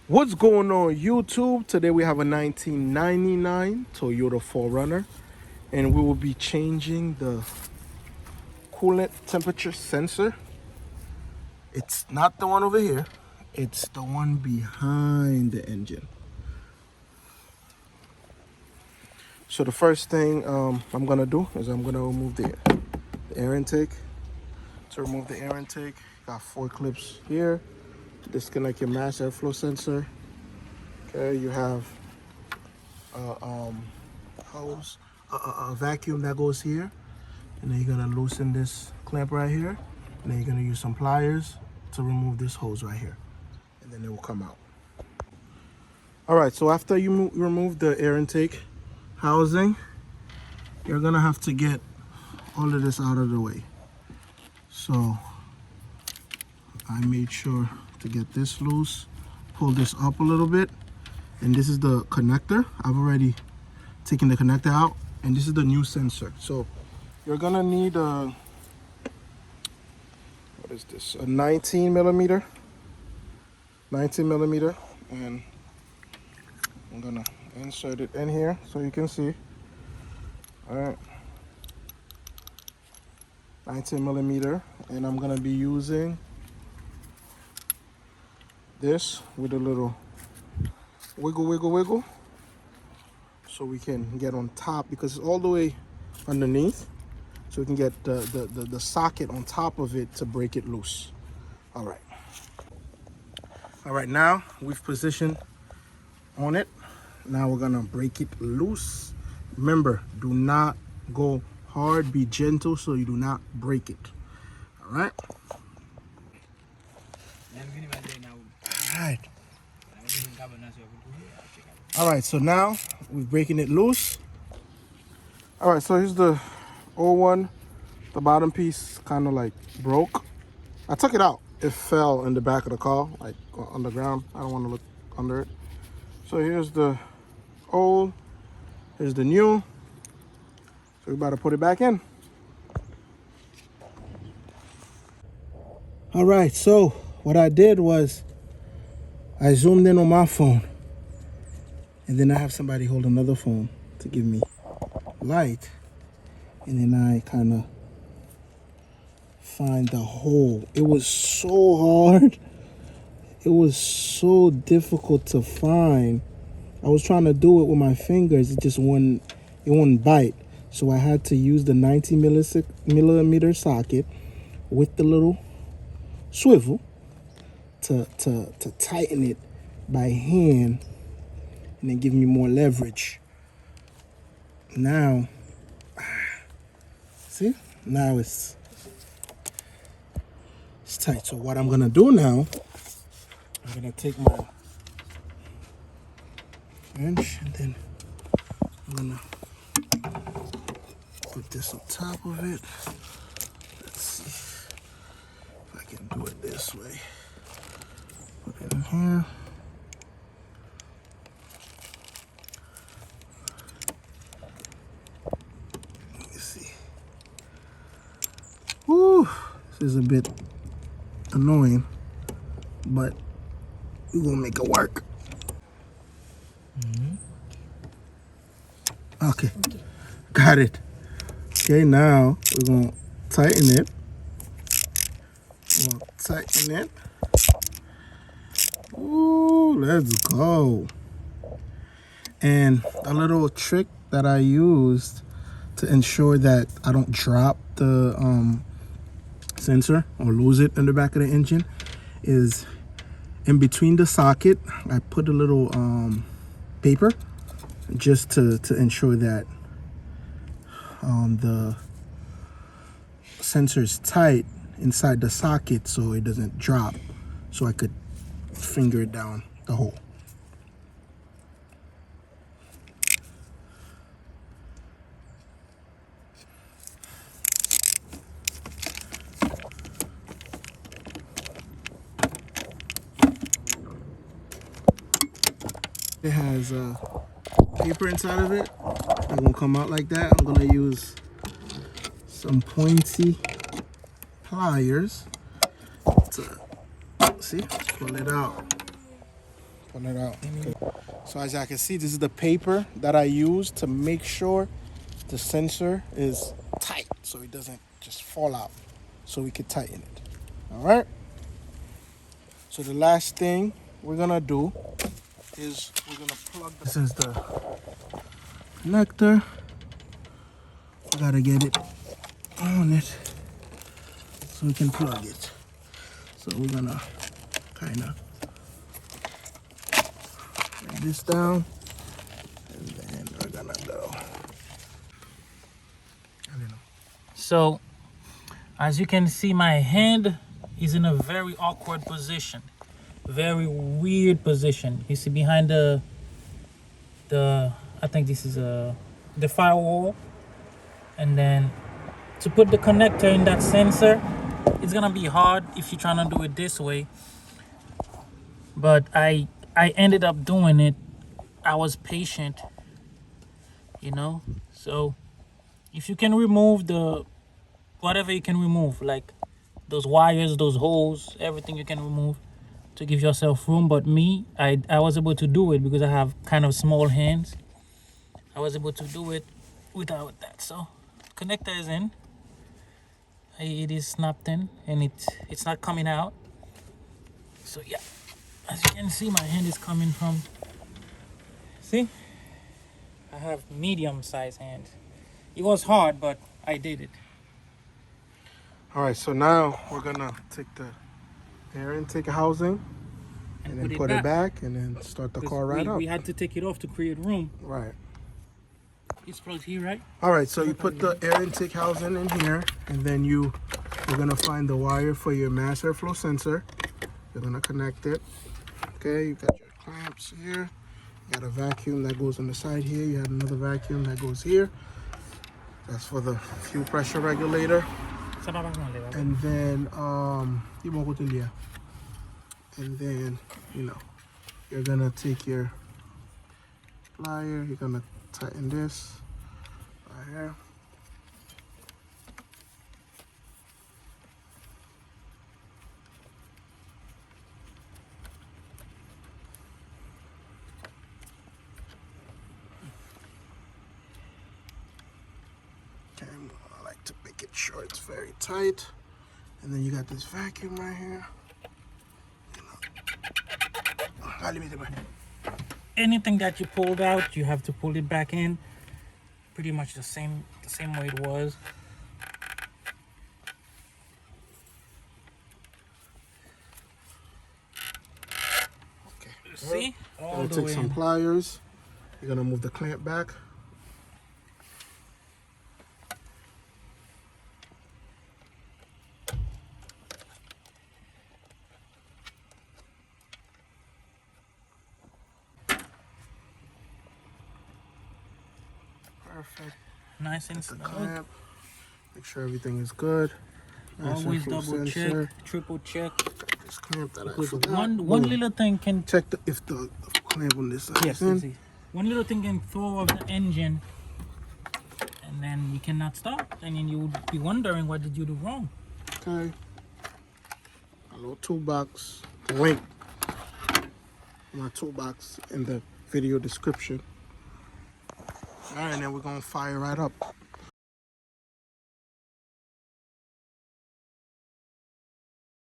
What's going on YouTube? Today we have a 1999 Toyota 4Runner and we will be changing the coolant temperature sensor. It's not the one over here, it's the one behind the engine. So the first thing I'm gonna do is I'm gonna remove the air intake. To remove the air intake, got 4 clips here. Disconnect your mass airflow sensor. Okay, you have a hose, a vacuum that goes here, and then you're gonna loosen this clamp right here, and then you're gonna use some pliers to remove this hose right here, and then it will come out. All right, so after you remove the air intake housing, you're gonna have to get all of this out of the way. So I made sure to get this loose, pull this up a little bit, and this is the connector. I've already taken the connector out, and this is the new sensor. So you're gonna need a, what is this, a 19 millimeter, and I'm gonna insert it in here so you can see. All right, 19 millimeter, and I'm gonna be using this with a little wiggle so we can get on top, because it's all the way underneath, so we can get the socket on top of it to break it loose. All right, now we've positioned on it. Now we're gonna break it loose. Remember, do not go hard, be gentle so you do not break it. All right. All right, so now we're breaking it loose. All right, so here's the old one. The bottom piece kind of like broke. I took it out. It fell in the back of the car, like on the ground. I don't want to look under it. So here's the old, here's the new. So we're about to put it back in. All right, so what I did was I zoomed in on my phone, and then I have somebody hold another phone to give me light, and then I kind of find the hole. It was so hard. It was so difficult to find. I was trying to do it with my fingers. It just wouldn't bite. So I had to use the 19 millimeter socket with the little swivel to tighten it by hand, and then give me more leverage. Now, see? Now it's tight. So what I'm gonna do now, I'm gonna take my wrench, and then I'm gonna put this on top of it. Let's see if I can do it this way. Put it in here. Let me see. Woo! This is a bit annoying, but we're gonna make it work. Okay, got it. Okay, now we're gonna tighten it. Ooh, let's go. And a little trick that I used to ensure that I don't drop the sensor or lose it in the back of the engine is in between the socket, I put a little paper just to ensure that the sensor is tight inside the socket so it doesn't drop, so I could finger it down the hole. It has paper inside of it. It won't come out like that. I'm gonna use some pointy pliers to see, pull it out. pull it out. Okay. So as I can see, this is the paper that I use to make sure the sensor is tight so it doesn't just fall out, so we can tighten it. All right. So the last thing we're gonna do is we're gonna plug this is the connector. We gotta get it on it so we can plug it. So we're gonna kind of lay this down, and then we're gonna go. So as you can see, my hand is in a very awkward position, very weird position. You see behind the I think this is the firewall, and then to put the connector in that sensor, it's gonna be hard if you're trying to do it this way. But I ended up doing it. I was patient, you know. So if you can remove the whatever you can remove, like those wires, those holes, everything you can remove to give yourself room. But me, I was able to do it because I have kind of small hands. I was able to do it without that. So connector is in. It is snapped in, and it's not coming out. So yeah, as you can see, my hand is coming from. See, I have medium-sized hands. It was hard, but I did it. All right, so now we're gonna take the air intake housing and then put it back and then start the car right up. We had to take it off to create room. Right. It's plugged here, right? All right, so you put the air intake housing in here, and then you're gonna find the wire for your mass airflow sensor. You're gonna connect it. Okay, you got your clamps here. You got a vacuum that goes on the side here. You have another vacuum that goes here. That's for the fuel pressure regulator. And then you're gonna take your plier, you're gonna tighten this right here. Okay, I like to make it sure it's very tight. And then you got this vacuum right here. Anything that you pulled out, you have to pull it back in. Pretty much the same way it was. Okay. See? All the take way some in. pliers. You're gonna move the clamp back. Perfect. Nice and The snug. clamp. Make sure everything is good. Nice Always airflow double sensor. check, triple check. This clamp that I Because forgot. one little thing can check if the clamp on this side yes, is in. see. One little thing can throw off the engine, and then you cannot start. And then you would be wondering, what did you do wrong? Okay. A little toolbox. Link my toolbox in the video description. All right, and then we're gonna fire right up.